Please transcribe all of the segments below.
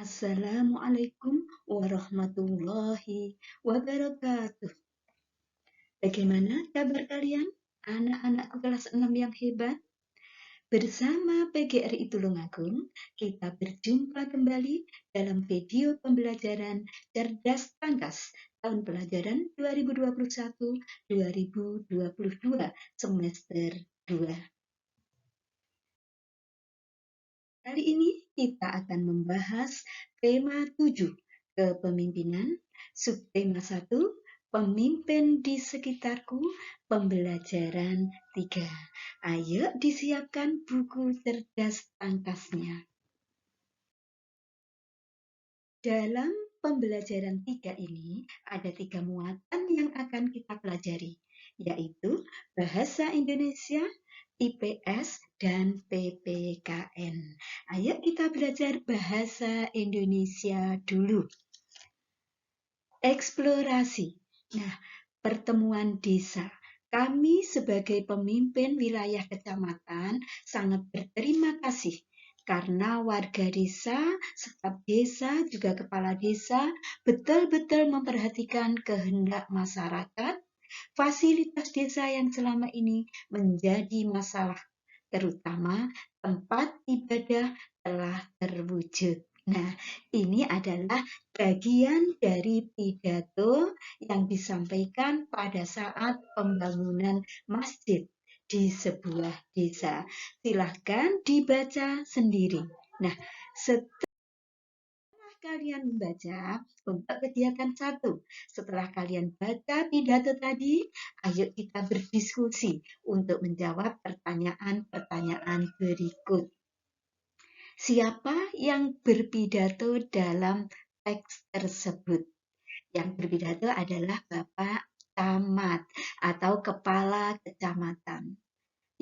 Assalamualaikum warahmatullahi wabarakatuh. Bagaimana kabar kalian? Anak-anakku kelas 6 yang hebat. Bersama PGRI Tulungagung, kita berjumpa kembali dalam video pembelajaran Cerdas Tangkas tahun pelajaran 2021-2022 semester 2. Kali ini kita akan membahas tema 7, kepemimpinan, subtema 1, pemimpin di sekitarku, pembelajaran 3. Ayo disiapkan buku cerdas tangkasnya. Dalam pembelajaran 3 ini ada 3 muatan yang akan kita pelajari, yaitu Bahasa Indonesia, IPS, dan PPKN. Ayo kita belajar Bahasa Indonesia dulu. Eksplorasi. Nah, pertemuan desa. Kami sebagai pemimpin wilayah kecamatan sangat berterima kasih karena warga desa, staf desa, juga kepala desa betul-betul memperhatikan kehendak masyarakat. Fasilitas desa yang selama ini menjadi masalah, terutama tempat ibadah, telah terwujud. Nah, ini adalah bagian dari pidato yang disampaikan pada saat pembangunan masjid di sebuah desa. Silahkan dibaca sendiri. Nah, setelah kalian membaca untuk kegiatan 1, setelah kalian baca pidato tadi, ayo kita berdiskusi untuk menjawab pertanyaan-pertanyaan berikut. Siapa yang berpidato dalam teks tersebut? Yang berpidato adalah Bapak Camat atau Kepala Kecamatan.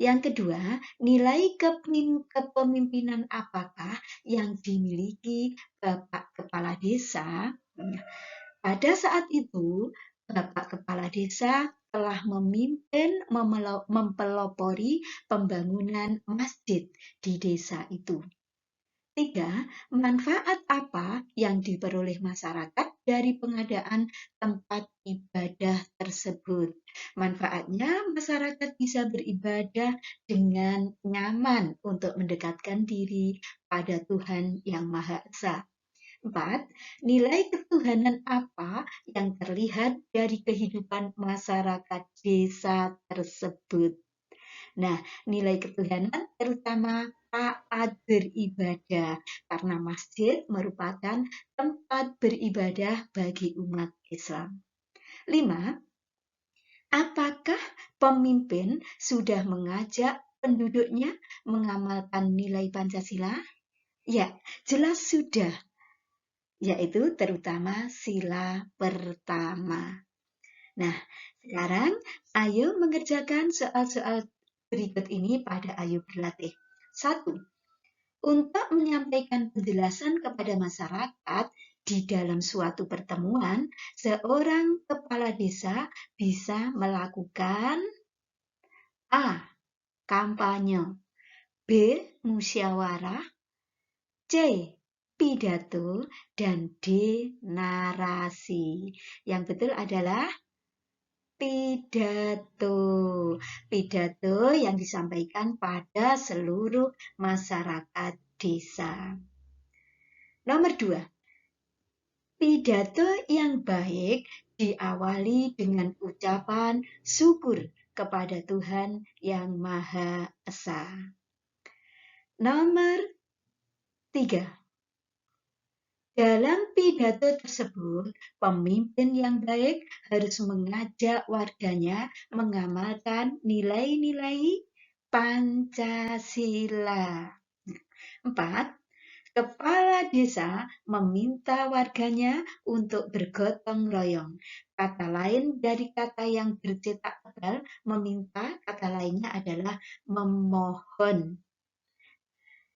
Yang kedua, nilai kepemimpinan apakah yang dimiliki Bapak Kepala Desa? Pada saat itu, Bapak Kepala Desa telah memimpin mempelopori pembangunan masjid di desa itu. 3. Manfaat apa yang diperoleh masyarakat dari pengadaan tempat ibadah tersebut? Manfaatnya, masyarakat bisa beribadah dengan nyaman untuk mendekatkan diri pada Tuhan Yang Maha Esa. 4. Nilai ketuhanan apa yang terlihat dari kehidupan masyarakat desa tersebut? Nah, nilai ketuhanan terutama taat beribadah, karena masjid merupakan tempat beribadah bagi umat Islam. 5. Apakah pemimpin sudah mengajak penduduknya mengamalkan nilai Pancasila? Ya, jelas sudah, yaitu terutama sila pertama. Nah, sekarang ayo mengerjakan soal-soal berikut ini pada ayo berlatih. 1. Untuk menyampaikan penjelasan kepada masyarakat di dalam suatu pertemuan, seorang kepala desa bisa melakukan A. Kampanye, B. Musyawarah, C. Pidato, dan D. Narasi. Yang betul adalah pidato. Pidato yang disampaikan pada seluruh masyarakat desa. Nomor 2. Pidato yang baik diawali dengan ucapan syukur kepada Tuhan Yang Maha Esa. Nomor 3. Dalam pidato tersebut, pemimpin yang baik harus mengajak warganya mengamalkan nilai-nilai Pancasila. 4. Kepala desa meminta warganya untuk bergotong royong. Kata lain dari kata yang bercetak tebal, meminta, kata lainnya adalah memohon.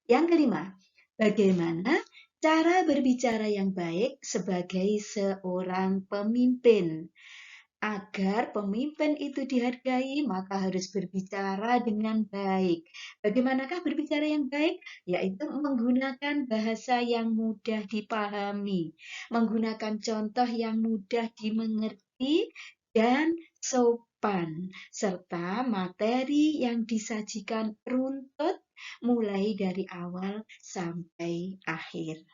Yang kelima, bagaimana cara berbicara yang baik sebagai seorang pemimpin? Agar pemimpin itu dihargai, maka harus berbicara dengan baik. Bagaimanakah berbicara yang baik? Yaitu menggunakan bahasa yang mudah dipahami, menggunakan contoh yang mudah dimengerti, dan sopan, serta materi yang disajikan runtut mulai dari awal sampai akhir.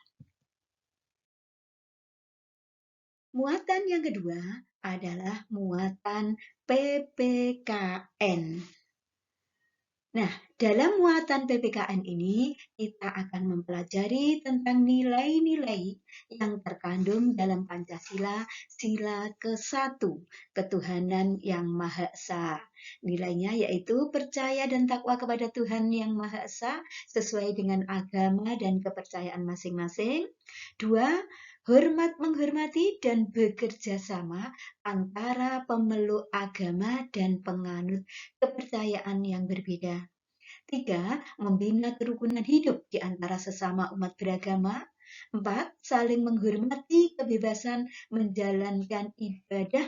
Muatan yang kedua adalah muatan PPKN. Nah, dalam muatan PPKN ini, kita akan mempelajari tentang nilai-nilai yang terkandung dalam Pancasila, sila ke-1, ketuhanan yang Maha Esa. Nilainya yaitu percaya dan takwa kepada Tuhan yang Maha Esa sesuai dengan agama dan kepercayaan masing-masing. 2, hormat menghormati dan bekerja sama antara pemeluk agama dan penganut kepercayaan yang berbeda. 3, membina kerukunan hidup di antara sesama umat beragama. 4, saling menghormati kebebasan menjalankan ibadah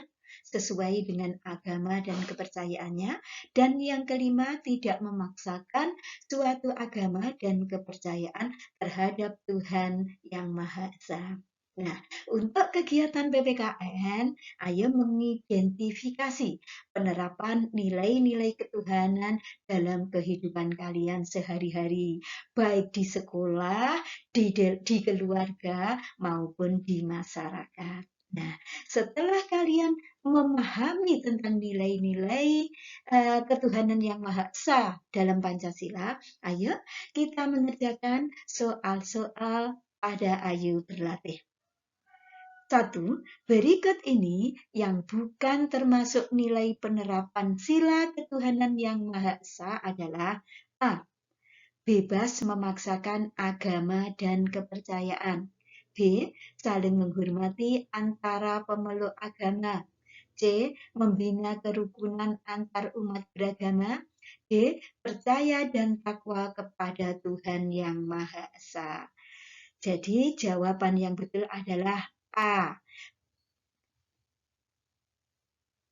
sesuai dengan agama dan kepercayaannya. Dan yang kelima, tidak memaksakan suatu agama dan kepercayaan terhadap Tuhan yang Maha Esa. Nah, untuk kegiatan PPKN, ayo mengidentifikasi penerapan nilai-nilai ketuhanan dalam kehidupan kalian sehari-hari, baik di sekolah, di keluarga, maupun di masyarakat. Nah, setelah kalian memahami tentang nilai-nilai ketuhanan yang Maha Esa dalam Pancasila, ayo kita mengerjakan soal-soal pada Ayo Berlatih. 1. Berikut ini yang bukan termasuk nilai penerapan sila ketuhanan yang Maha Esa adalah A. Bebas memaksakan agama dan kepercayaan. B. Saling menghormati antara pemeluk agama. C. Membina kerukunan antar umat beragama. D. Percaya dan takwa kepada Tuhan yang Maha Esa. Jadi jawaban yang betul adalah A.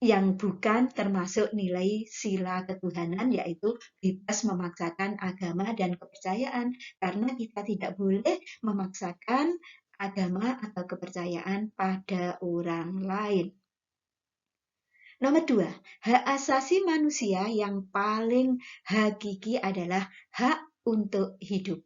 Yang bukan termasuk nilai sila ketuhanan, yaitu bebas memaksakan agama dan kepercayaan, karena kita tidak boleh memaksakan agama atau kepercayaan pada orang lain. Nomor 2, hak asasi manusia yang paling hakiki adalah hak untuk hidup.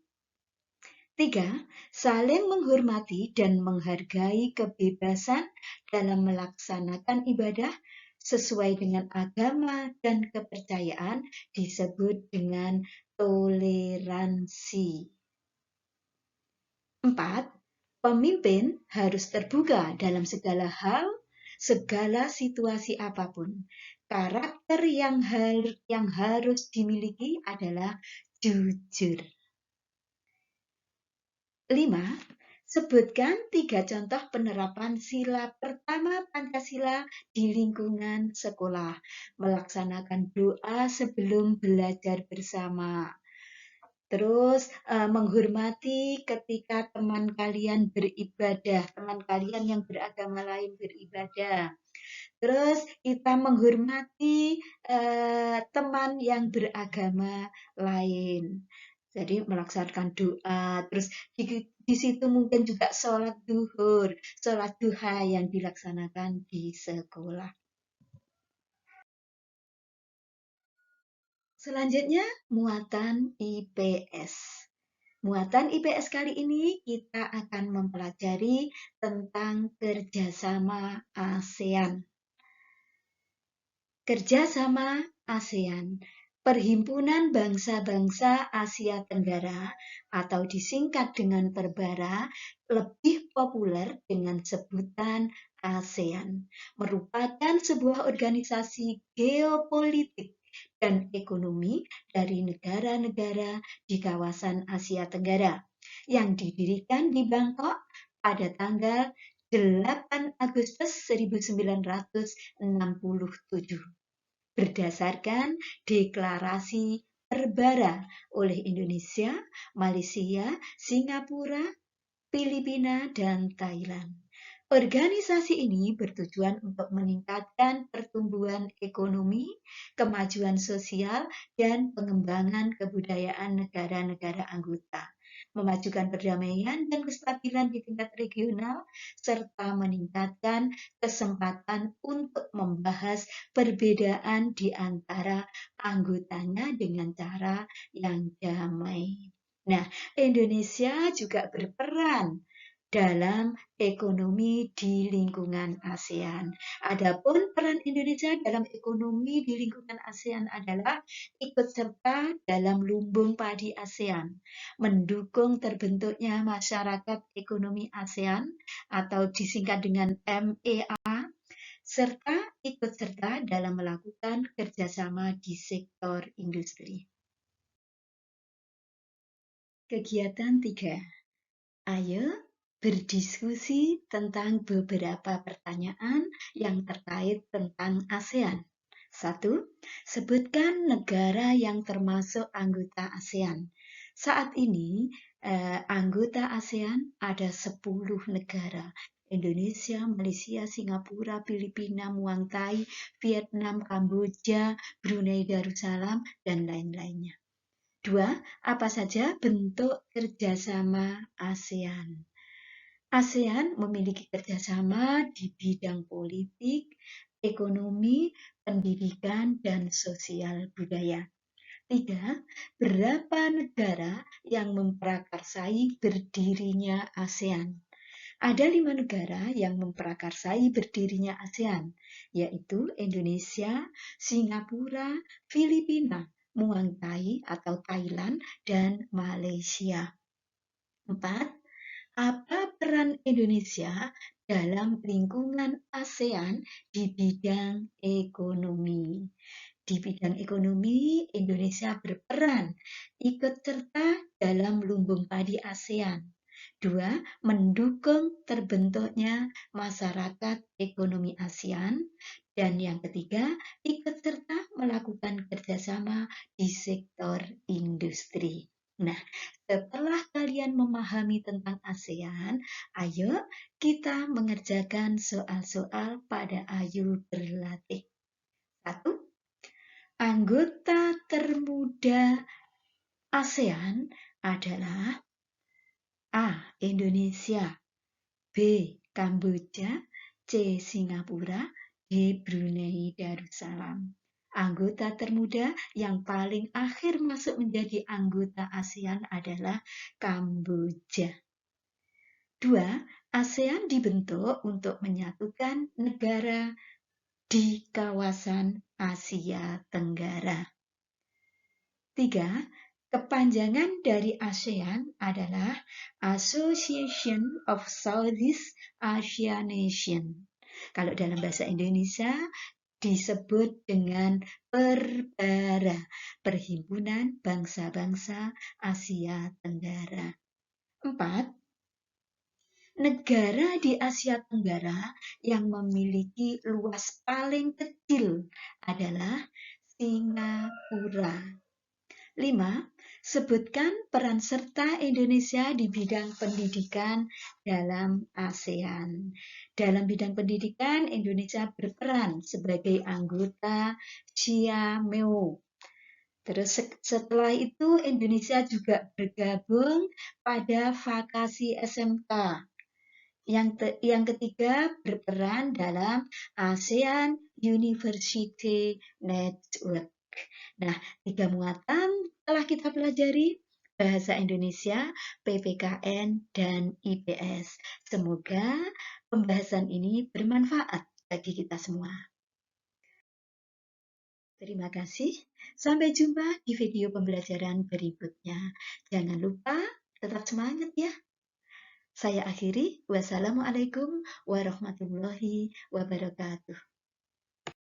3, saling menghormati dan menghargai kebebasan dalam melaksanakan ibadah sesuai dengan agama dan kepercayaan disebut dengan toleransi. 4, pemimpin harus terbuka dalam segala hal, segala situasi apapun. Karakter yang harus dimiliki adalah jujur. 5, sebutkan 3 contoh penerapan sila pertama Pancasila di lingkungan sekolah. Melaksanakan doa sebelum belajar bersama. Terus menghormati ketika teman kalian beribadah, teman kalian yang beragama lain beribadah. Terus kita menghormati teman yang beragama lain. Jadi melaksanakan doa, terus di situ mungkin juga sholat duhur, sholat duha yang dilaksanakan di sekolah. Selanjutnya, muatan IPS. Muatan IPS kali ini kita akan mempelajari tentang kerjasama ASEAN. Kerjasama ASEAN, Perhimpunan Bangsa-Bangsa Asia Tenggara atau disingkat dengan Perbara, lebih populer dengan sebutan ASEAN, merupakan sebuah organisasi geopolitik dan ekonomi dari negara-negara di kawasan Asia Tenggara yang didirikan di Bangkok pada tanggal 8 Agustus 1967 berdasarkan deklarasi Perbara oleh Indonesia, Malaysia, Singapura, Filipina, dan Thailand. Organisasi ini bertujuan untuk meningkatkan pertumbuhan ekonomi, kemajuan sosial, dan pengembangan kebudayaan negara-negara anggota, memajukan perdamaian dan kestabilan di tingkat regional, serta meningkatkan kesempatan untuk membahas perbedaan di antara anggotanya dengan cara yang damai. Nah, Indonesia juga berperan dalam ekonomi di lingkungan ASEAN. Adapun peran Indonesia dalam ekonomi di lingkungan ASEAN adalah ikut serta dalam lumbung padi ASEAN, mendukung terbentuknya masyarakat ekonomi ASEAN atau disingkat dengan MEA, serta ikut serta dalam melakukan kerjasama di sektor industri. Kegiatan 3. Ayo berdiskusi tentang beberapa pertanyaan yang terkait tentang ASEAN. 1. Sebutkan negara yang termasuk anggota ASEAN. Saat ini, anggota ASEAN ada 10 negara. Indonesia, Malaysia, Singapura, Filipina, Muang Thai, Vietnam, Kamboja, Brunei Darussalam, dan lain-lainnya. 2. Apa saja bentuk kerjasama ASEAN? ASEAN memiliki kerjasama di bidang politik, ekonomi, pendidikan, dan sosial budaya. 3. Berapa negara yang memprakarsai berdirinya ASEAN? Ada 5 negara yang memprakarsai berdirinya ASEAN, yaitu Indonesia, Singapura, Filipina, Muang Thai atau Thailand, dan Malaysia. 4. Apa peran Indonesia dalam lingkungan ASEAN di bidang ekonomi? Di bidang ekonomi, Indonesia berperan ikut serta dalam lumbung padi ASEAN. 2. Mendukung terbentuknya masyarakat ekonomi ASEAN. Dan yang ketiga, ikut serta melakukan kerjasama di sektor industri. Nah, setelah kalian memahami tentang ASEAN, ayo kita mengerjakan soal-soal pada Ayo Berlatih. 1. Anggota termuda ASEAN adalah A. Indonesia, B. Kamboja, C. Singapura, D. Brunei Darussalam. Anggota termuda yang paling akhir masuk menjadi anggota ASEAN adalah Kamboja. 2. ASEAN dibentuk untuk menyatukan negara di kawasan Asia Tenggara. 3. Kepanjangan dari ASEAN adalah Association of Southeast Asia Nation. Kalau dalam bahasa Indonesia disebut dengan Perbara, Perhimpunan Bangsa-Bangsa Asia Tenggara. 4. Negara di Asia Tenggara yang memiliki luas paling kecil adalah Singapura. 5. Sebutkan peran serta Indonesia di bidang pendidikan dalam ASEAN. Dalam bidang pendidikan, Indonesia berperan sebagai anggota CIAMEO. Terus setelah itu Indonesia juga bergabung pada vakasi SMK. Yang ketiga berperan dalam ASEAN University Network. Nah, 3 muatan telah kita pelajari: bahasa Indonesia, PPKN, dan IPS. Semoga pembahasan ini bermanfaat bagi kita semua. Terima kasih. Sampai jumpa di video pembelajaran berikutnya. Jangan lupa tetap semangat ya. Saya akhiri. Wassalamualaikum warahmatullahi wabarakatuh.